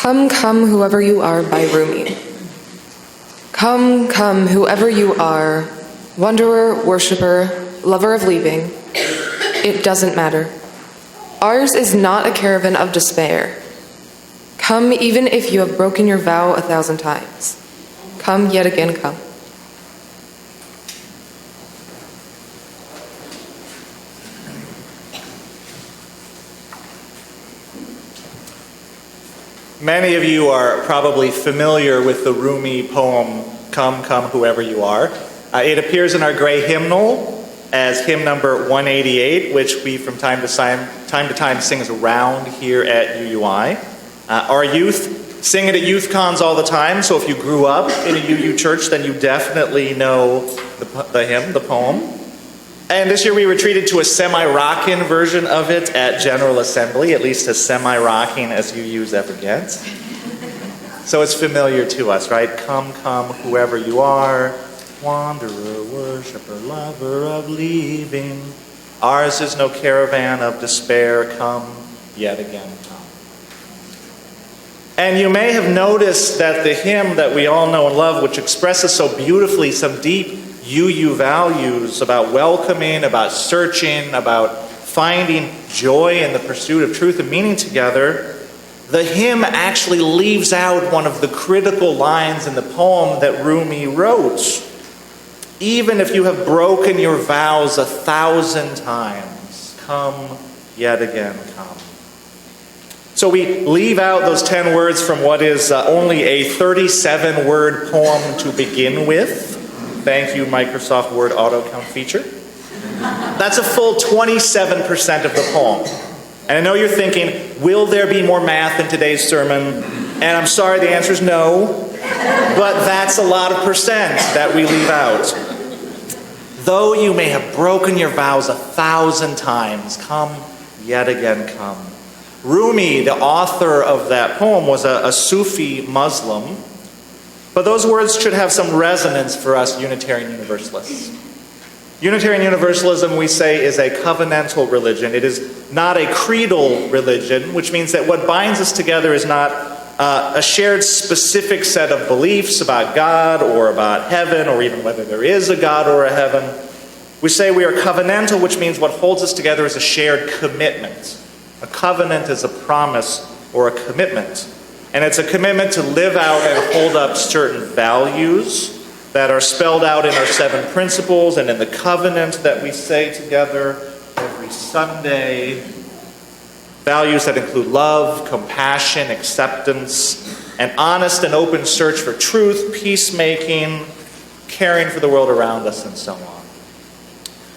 Come, come, whoever you are, by Rumi. Come, come, whoever you are, wanderer, worshipper, lover of leaving, it doesn't matter. Ours is not a caravan of despair. Come, even if you have broken your vow 1,000 times. Come, yet again, come. Many of you are probably familiar with the Rumi poem, Come, Come, Whoever You Are. It appears in our gray hymnal as hymn number 188, which we from time to time sings around here at UUI. Our youth sing it at youth cons all the time, so if you grew up in a UU church, then you definitely know the hymn, the poem. And this year we were treated to a semi-rockin' version of it at General Assembly, at least as semi-rocking as UUs ever get. So it's familiar to us, right? Come, come, whoever you are, wanderer, worshipper, lover of leaving. Ours is no caravan of despair, come, yet again come. And you may have noticed that the hymn that we all know and love, which expresses so beautifully some deep UU values about welcoming, about searching, about finding joy in the pursuit of truth and meaning together, the hymn actually leaves out one of the critical lines in the poem that Rumi wrote. Even if you have broken your vows 1,000 times, come, yet again come. So we leave out those 10 words from what is only a 37-word poem to begin with. Thank you, Microsoft Word auto-count feature. That's a full 27% of the poem. And I know you're thinking, will there be more math in today's sermon? And I'm sorry, the answer is no. But that's a lot of percent that we leave out. Though you may have broken your vows 1,000 times, come, yet again come. Rumi, the author of that poem, was a Sufi Muslim. But those words should have some resonance for us Unitarian Universalists. Unitarian Universalism, we say, is a covenantal religion. It is not a creedal religion, which means that what binds us together is not a shared specific set of beliefs about God or about heaven or even whether there is a God or a heaven. We say we are covenantal, which means what holds us together is a shared commitment. A covenant is a promise or a commitment. And it's a commitment to live out and hold up certain values that are spelled out in our 7 principles and in the covenant that we say together every Sunday. Values that include love, compassion, acceptance, an honest and open search for truth, peacemaking, caring for the world around us, and so on.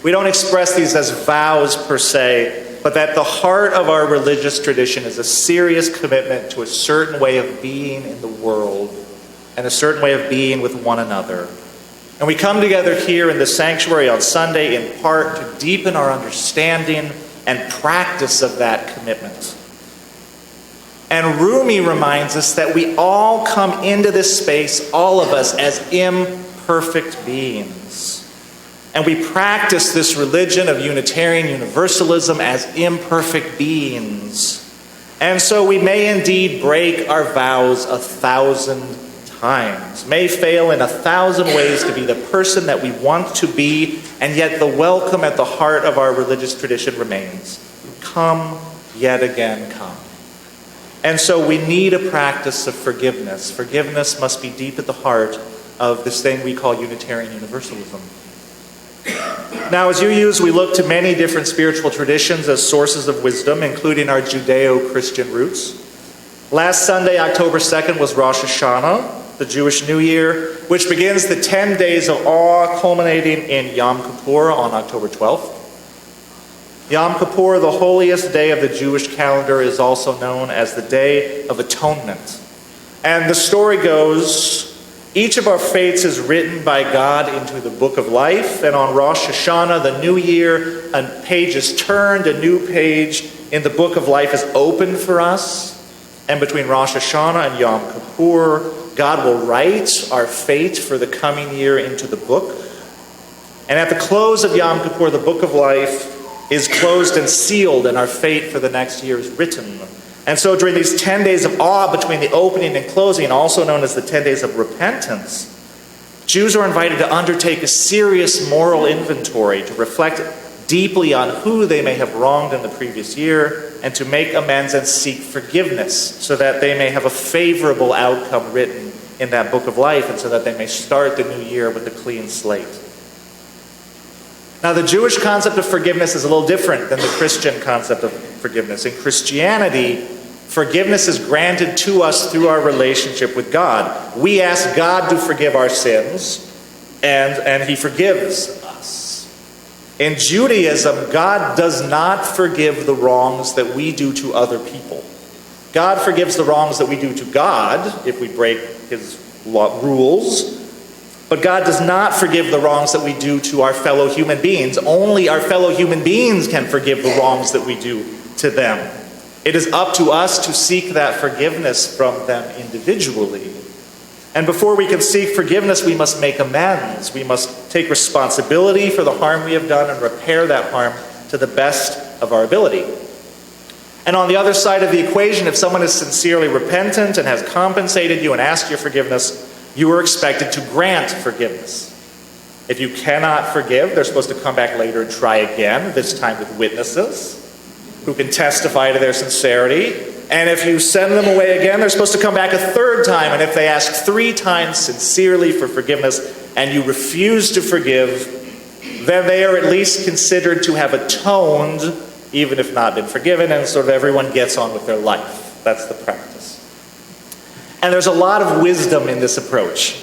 We don't express these as vows per se, but that the heart of our religious tradition is a serious commitment to a certain way of being in the world and a certain way of being with one another. And we come together here in the sanctuary on Sunday in part to deepen our understanding and practice of that commitment. And Rumi reminds us that we all come into this space, all of us, as imperfect beings. And we practice this religion of Unitarian Universalism as imperfect beings. And so we may indeed break our vows 1,000 times, may fail in 1,000 ways to be the person that we want to be, and yet the welcome at the heart of our religious tradition remains. Come, yet again come. And so we need a practice of forgiveness. Forgiveness must be deep at the heart of this thing we call Unitarian Universalism. Now, as UUs, we look to many different spiritual traditions as sources of wisdom, including our Judeo-Christian roots. Last Sunday, October 2nd, was Rosh Hashanah, the Jewish New Year, which begins the 10 days of awe, culminating in Yom Kippur on October 12th. Yom Kippur, the holiest day of the Jewish calendar, is also known as the Day of Atonement. And the story goes, each of our fates is written by God into the book of life, and on Rosh Hashanah, the new year, a page is turned, a new page in the book of life is opened for us. And between Rosh Hashanah and Yom Kippur, God will write our fate for the coming year into the book. And at the close of Yom Kippur, the book of life is closed and sealed, and our fate for the next year is written. And so during these 10 days of awe between the opening and closing, also known as the 10 days of repentance, Jews are invited to undertake a serious moral inventory, to reflect deeply on who they may have wronged in the previous year, and to make amends and seek forgiveness, so that they may have a favorable outcome written in that book of life, and so that they may start the new year with a clean slate. Now, the Jewish concept of forgiveness is a little different than the Christian concept of forgiveness. In Christianity, forgiveness is granted to us through our relationship with God. We ask God to forgive our sins, and He forgives us. In Judaism, God does not forgive the wrongs that we do to other people. God forgives the wrongs that we do to God if we break His rules, but God does not forgive the wrongs that we do to our fellow human beings. Only our fellow human beings can forgive the wrongs that we do to them. It is up to us to seek that forgiveness from them individually. And before we can seek forgiveness, we must make amends. We must take responsibility for the harm we have done and repair that harm to the best of our ability. And on the other side of the equation, if someone is sincerely repentant and has compensated you and asked your forgiveness, you are expected to grant forgiveness. If you cannot forgive, they're supposed to come back later and try again, this time with witnesses who can testify to their sincerity. And if you send them away again, they're supposed to come back a third time. And if they ask 3 times sincerely for forgiveness and you refuse to forgive, then they are at least considered to have atoned, even if not been forgiven, and sort of everyone gets on with their life. That's the practice. And there's a lot of wisdom in this approach.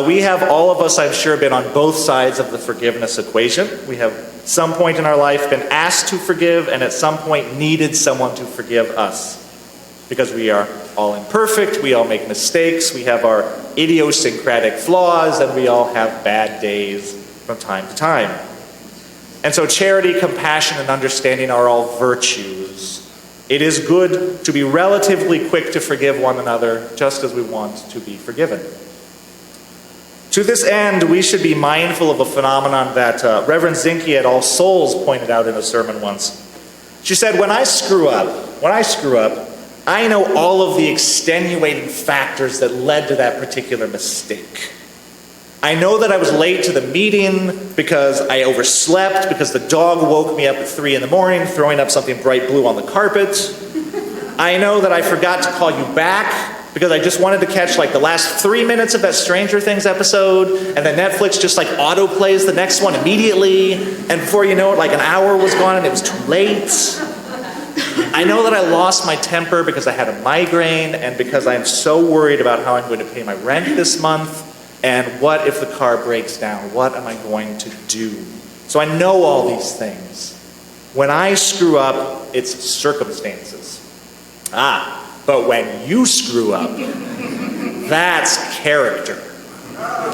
We have, all of us, I'm sure, been on both sides of the forgiveness equation. We have, at some point in our life, been asked to forgive, and at some point needed someone to forgive us. Because we are all imperfect, we all make mistakes, we have our idiosyncratic flaws, and we all have bad days from time to time. And so charity, compassion, and understanding are all virtues. It is good to be relatively quick to forgive one another, just as we want to be forgiven. To this end, we should be mindful of a phenomenon that Reverend Zinke at All Souls pointed out in a sermon once. She said, when I screw up, I know all of the extenuating factors that led to that particular mistake. I know that I was late to the meeting because I overslept, because the dog woke me up at 3 in the morning, throwing up something bright blue on the carpet. I know that I forgot to call you back because I just wanted to catch like the last 3 minutes of that Stranger Things episode, and then Netflix just like auto-plays the next one immediately, and before you know it, like an hour was gone and it was too late. I know that I lost my temper because I had a migraine and because I am so worried about how I'm going to pay my rent this month, and what if the car breaks down? What am I going to do? So I know all these things. When I screw up, it's circumstances. But when you screw up, that's character.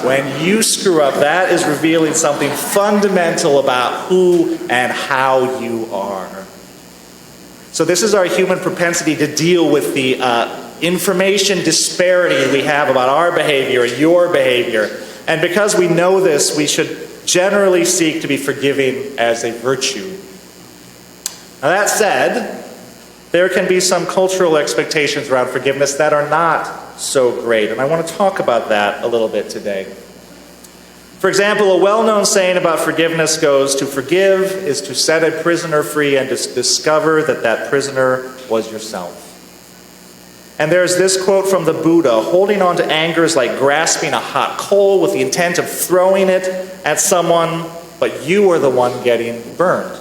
When you screw up, that is revealing something fundamental about who and how you are. So this is our human propensity to deal with the information disparity we have about our behavior and your behavior. And because we know this, we should generally seek to be forgiving as a virtue. Now that said, there can be some cultural expectations around forgiveness that are not so great. And I want to talk about that a little bit today. For example, a well-known saying about forgiveness goes, to forgive is to set a prisoner free and to discover that that prisoner was yourself. And there's this quote from the Buddha, holding on to anger is like grasping a hot coal with the intent of throwing it at someone, but you are the one getting burned.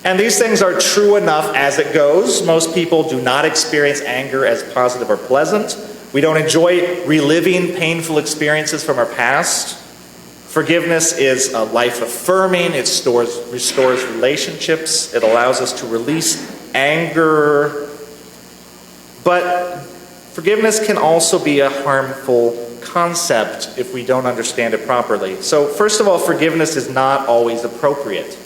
And these things are true enough as it goes. Most people do not experience anger as positive or pleasant. We don't enjoy reliving painful experiences from our past. Forgiveness is life-affirming. It restores relationships. It allows us to release anger. But forgiveness can also be a harmful concept if we don't understand it properly. So first of all, forgiveness is not always appropriate.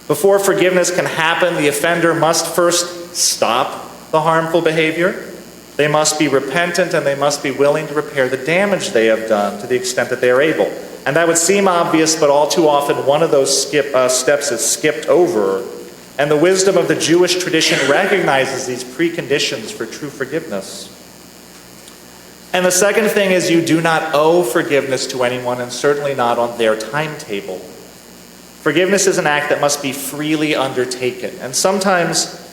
Before forgiveness can happen, the offender must first stop the harmful behavior. They must be repentant and they must be willing to repair the damage they have done to the extent that they are able. And that would seem obvious, but all too often one of those steps is skipped over. And the wisdom of the Jewish tradition recognizes these preconditions for true forgiveness. And the second thing is you do not owe forgiveness to anyone, and certainly not on their timetable. Forgiveness is an act that must be freely undertaken. And sometimes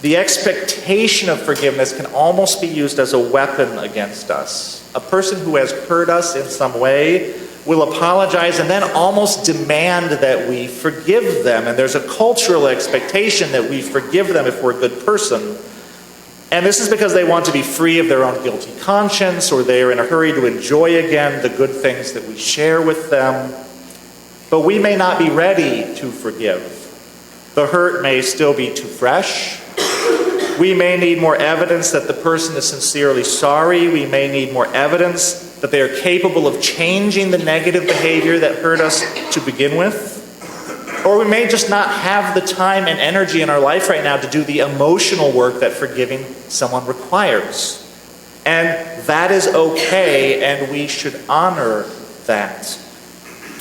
the expectation of forgiveness can almost be used as a weapon against us. A person who has hurt us in some way will apologize and then almost demand that we forgive them. And there's a cultural expectation that we forgive them if we're a good person. And this is because they want to be free of their own guilty conscience, or they are in a hurry to enjoy again the good things that we share with them. But we may not be ready to forgive. The hurt may still be too fresh. We may need more evidence that the person is sincerely sorry. We may need more evidence that they are capable of changing the negative behavior that hurt us to begin with. Or we may just not have the time and energy in our life right now to do the emotional work that forgiving someone requires. And that is okay, and we should honor that.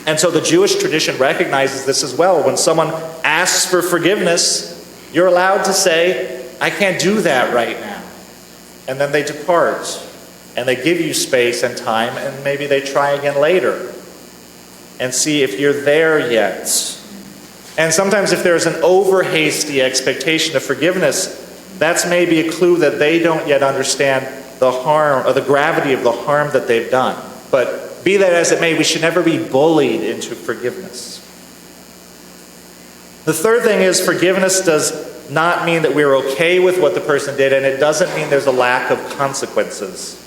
And so the Jewish tradition recognizes this as well. When someone asks for forgiveness, you're allowed to say, I can't do that right now. And then they depart. And they give you space and time, and maybe they try again later and see if you're there yet. And sometimes if there's an over-hasty expectation of forgiveness, that's maybe a clue that they don't yet understand the harm or the gravity of the harm that they've done. But be that as it may, we should never be bullied into forgiveness. The third thing is forgiveness does not mean that we're okay with what the person did, and it doesn't mean there's a lack of consequences.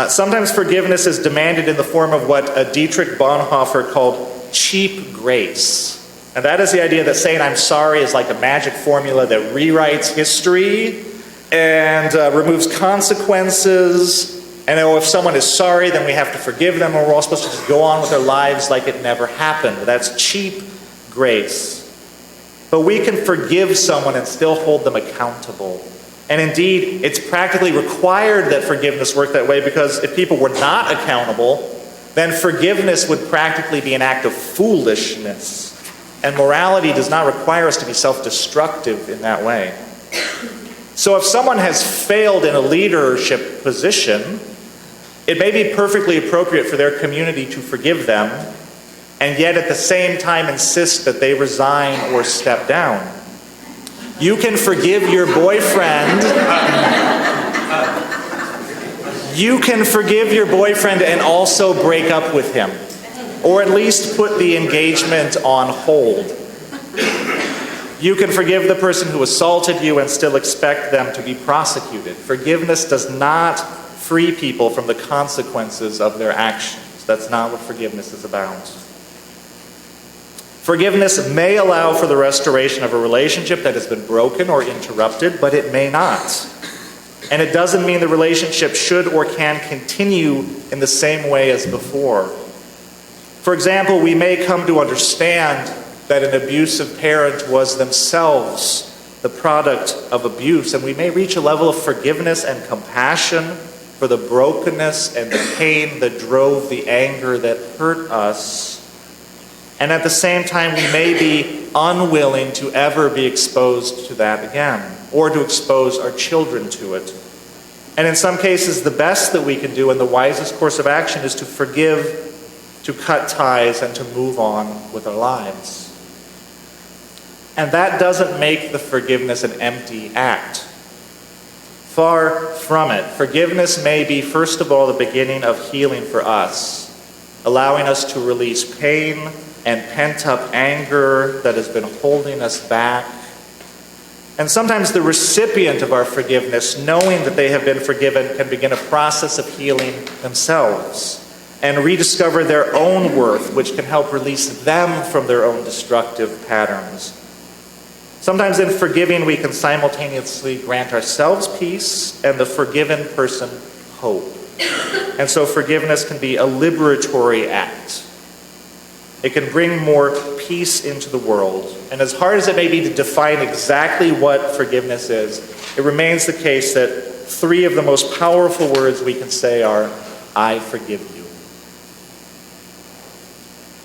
Sometimes forgiveness is demanded in the form of what Dietrich Bonhoeffer called cheap grace. And that is the idea that saying I'm sorry is like a magic formula that rewrites history and removes consequences. And if someone is sorry, then we have to forgive them, or we're all supposed to just go on with our lives like it never happened. That's cheap grace. But we can forgive someone and still hold them accountable. And indeed, it's practically required that forgiveness work that way, because if people were not accountable, then forgiveness would practically be an act of foolishness. And morality does not require us to be self-destructive in that way. So if someone has failed in a leadership position, it may be perfectly appropriate for their community to forgive them, and yet at the same time insist that they resign or step down. You can forgive your boyfriend. You can forgive your boyfriend and also break up with him, or at least put the engagement on hold. You can forgive the person who assaulted you and still expect them to be prosecuted. Forgiveness does not free people from the consequences of their actions. That's not what forgiveness is about. Forgiveness may allow for the restoration of a relationship that has been broken or interrupted, but it may not. And it doesn't mean the relationship should or can continue in the same way as before. For example, we may come to understand that an abusive parent was themselves the product of abuse, and we may reach a level of forgiveness and compassion for the brokenness and the pain that drove the anger that hurt us. And at the same time, we may be unwilling to ever be exposed to that again, or to expose our children to it. And in some cases, the best that we can do and the wisest course of action is to forgive, to cut ties, and to move on with our lives. And that doesn't make the forgiveness an empty act. Far from it. Forgiveness may be, first of all, the beginning of healing for us, allowing us to release pain and pent-up anger that has been holding us back. And sometimes the recipient of our forgiveness, knowing that they have been forgiven, can begin a process of healing themselves and rediscover their own worth, which can help release them from their own destructive patterns. Sometimes in forgiving, we can simultaneously grant ourselves peace and the forgiven person hope. And so forgiveness can be a liberatory act. It can bring more peace into the world. And as hard as it may be to define exactly what forgiveness is, it remains the case that three of the most powerful words we can say are, I forgive you.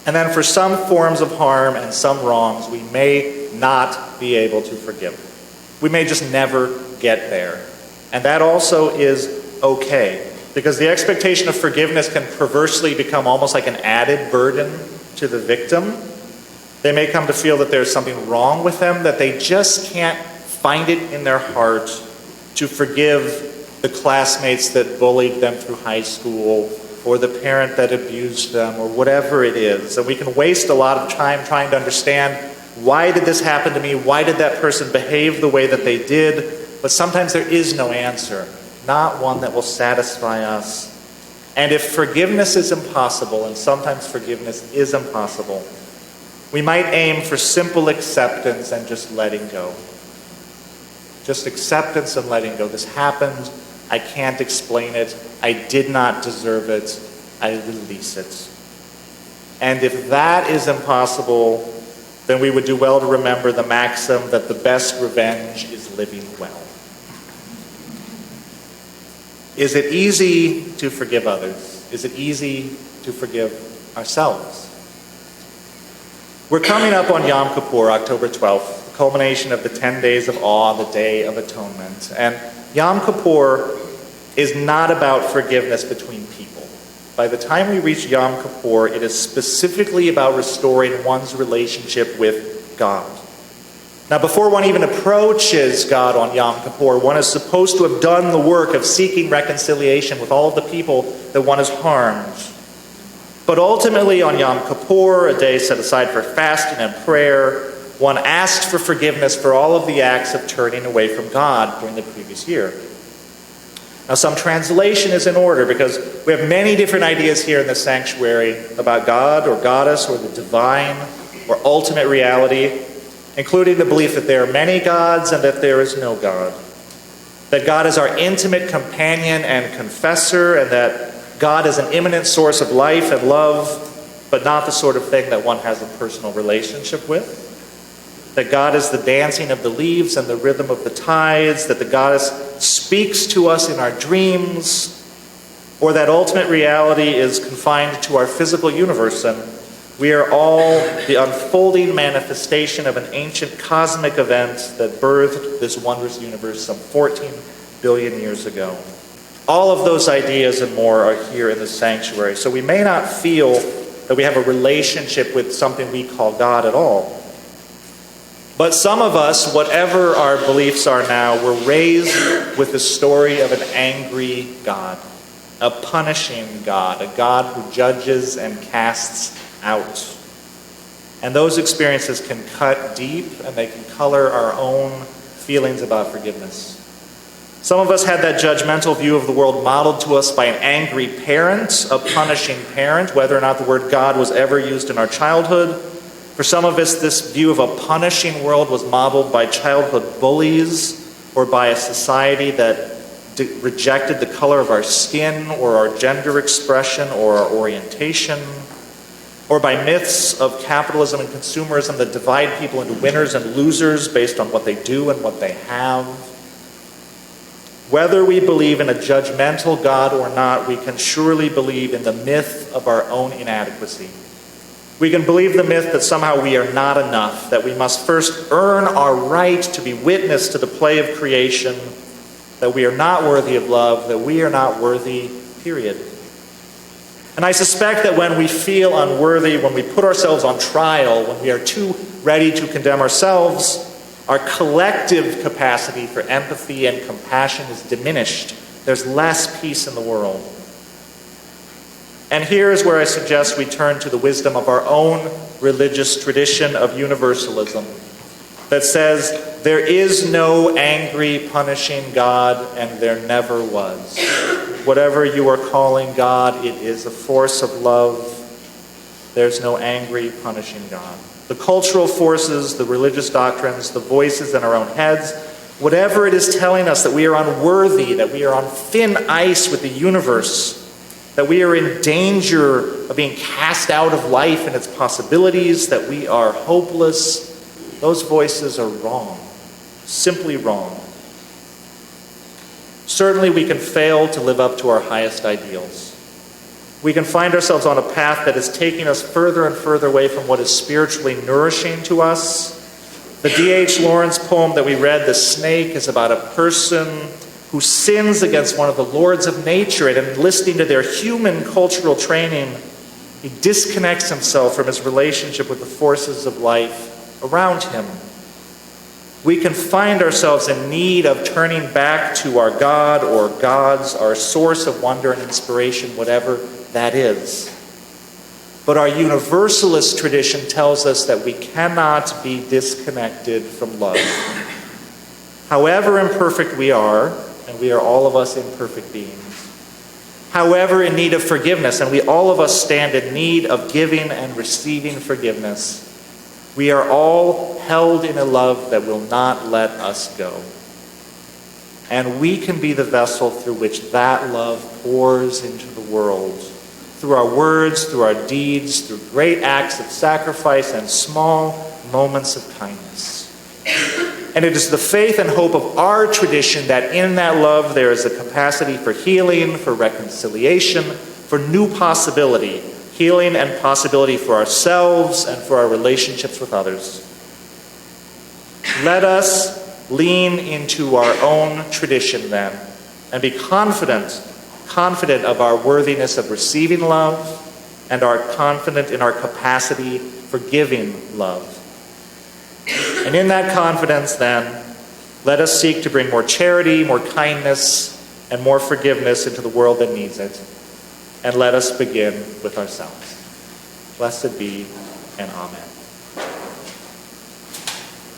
And then for some forms of harm and some wrongs, we may not be able to forgive. We may just never get there. And that also is okay, because the expectation of forgiveness can perversely become almost like an added burden to the victim. They may come to feel that there's something wrong with them, that they just can't find it in their heart to forgive the classmates that bullied them through high school, or the parent that abused them, or whatever it is. And we can waste a lot of time trying to understand, why did this happen to me? Why did that person behave the way that they did? But sometimes there is no answer, not one that will satisfy us. And if forgiveness is impossible, and sometimes forgiveness is impossible, we might aim for simple acceptance and just letting go. Just acceptance and letting go. This happened. I can't explain it. I did not deserve it. I release it. And if that is impossible, then we would do well to remember the maxim that the best revenge is living well. Is it easy to forgive others? Is it easy to forgive ourselves? We're coming up on Yom Kippur, October 12th, the culmination of the 10 days of awe, the Day of Atonement. And Yom Kippur is not about forgiveness between people. By the time we reach Yom Kippur, it is specifically about restoring one's relationship with God. Now, before one even approaches God on Yom Kippur, one is supposed to have done the work of seeking reconciliation with all of the people that one has harmed. But ultimately, on Yom Kippur, a day set aside for fasting and prayer, one asks for forgiveness for all of the acts of turning away from God during the previous year. Now, some translation is in order because we have many different ideas here in the sanctuary about God or goddess or the divine or ultimate reality, including the belief that there are many gods and that there is no God. That God is our intimate companion and confessor, and that God is an immanent source of life and love, but not the sort of thing that one has a personal relationship with. That God is the dancing of the leaves and the rhythm of the tides, that the goddess speaks to us in our dreams, or that ultimate reality is confined to our physical universe, and we are all the unfolding manifestation of an ancient cosmic event that birthed this wondrous universe some 14 billion years ago. All of those ideas and more are here in the sanctuary, so we may not feel that we have a relationship with something we call God at all. But some of us, whatever our beliefs are now, were raised with the story of an angry God, a punishing God, a God who judges and casts out. And those experiences can cut deep, and they can color our own feelings about forgiveness. Some of us had that judgmental view of the world modeled to us by an angry parent, a punishing parent, whether or not the word God was ever used in our childhood. For some of us, this view of a punishing world was modeled by childhood bullies or by a society that rejected the color of our skin or our gender expression or our orientation, or by myths of capitalism and consumerism that divide people into winners and losers based on what they do and what they have. Whether we believe in a judgmental God or not, we can surely believe in the myth of our own inadequacy. We can believe the myth that somehow we are not enough, that we must first earn our right to be witness to the play of creation, that we are not worthy of love, that we are not worthy, period. And I suspect that when we feel unworthy, when we put ourselves on trial, when we are too ready to condemn ourselves, our collective capacity for empathy and compassion is diminished. There's less peace in the world. And here is where I suggest we turn to the wisdom of our own religious tradition of Universalism that says there is no angry, punishing God, and there never was. Whatever you are calling God, it is a force of love. There's no angry, punishing God. The cultural forces, the religious doctrines, the voices in our own heads, whatever it is telling us that we are unworthy, that we are on thin ice with the universe, that we are in danger of being cast out of life and its possibilities, that we are hopeless, those voices are wrong, simply wrong. Certainly we can fail to live up to our highest ideals. We can find ourselves on a path that is taking us further and further away from what is spiritually nourishing to us, The D.H. Lawrence poem that we read, The Snake, is about a person who sins against one of the lords of nature, and in listening to their human cultural training, he disconnects himself from his relationship with the forces of life around him. We can find ourselves in need of turning back to our God or gods, our source of wonder and inspiration, whatever that is. But our Universalist tradition tells us that we cannot be disconnected from love. However imperfect we are, and we are all of us imperfect beings, however in need of forgiveness, and we all of us stand in need of giving and receiving forgiveness, we are all held in a love that will not let us go. And we can be the vessel through which that love pours into the world, through our words, through our deeds, through great acts of sacrifice and small moments of kindness. And it is the faith and hope of our tradition that in that love there is a capacity for healing, for reconciliation, for new possibility, healing and possibility for ourselves and for our relationships with others. Let us lean into our own tradition then and be confident of our worthiness of receiving love and are confident in our capacity for giving love. And in that confidence, then, let us seek to bring more charity, more kindness, and more forgiveness into the world that needs it. And let us begin with ourselves. Blessed be, and amen.